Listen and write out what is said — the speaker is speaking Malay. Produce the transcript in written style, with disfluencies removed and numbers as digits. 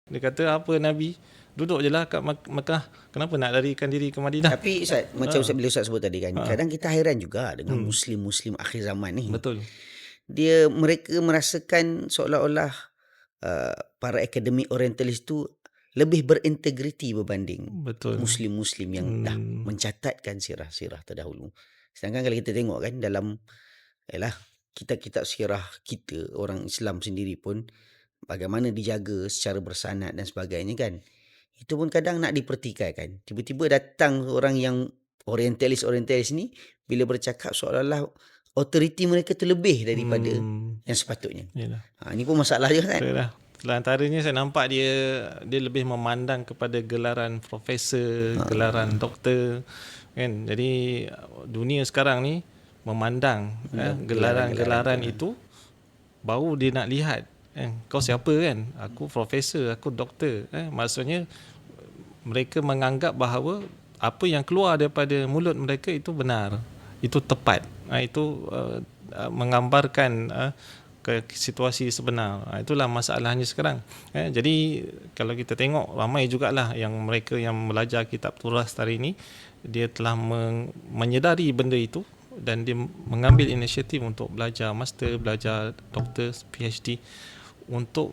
Dia kata apa Nabi, duduk je lah kat Mekah, kenapa nak larikan diri ke Madinah? Tapi Ustaz, macam Ustaz, bila Ustaz sebut tadi kan, kadang kita hairan juga dengan Muslim-Muslim akhir zaman ni. Betul. Mereka merasakan seolah-olah para akademik orientalis tu lebih berintegriti berbanding Betul. Muslim-Muslim yang dah mencatatkan sirah-sirah terdahulu. Sedangkan kalau kita tengok kan dalam kitab-kitab sirah kita, orang Islam sendiri pun, bagaimana dijaga secara bersanad dan sebagainya kan. Itu pun kadang nak dipertikaikan. Tiba-tiba datang orang yang orientalis ni, bila bercakap seolah-olah autoriti mereka terlebih daripada yang sepatutnya. Yalah. Ini pun masalah juga kan. Betul lah. Antaranya saya nampak dia lebih memandang kepada gelaran profesor, gelaran doktor kan. Jadi dunia sekarang ni memandang gelaran-gelaran itu, baru dia nak lihat kau siapa kan, aku profesor, aku doktor maksudnya mereka menganggap bahawa apa yang keluar daripada mulut mereka itu benar, itu tepat, itu menggambarkan ke situasi sebenar. Itulah masalahnya sekarang. Jadi kalau kita tengok, ramai jugalah yang mereka yang belajar kitab turas hari ini, dia telah menyedari benda itu dan dia mengambil inisiatif untuk belajar master, belajar doktor, PhD untuk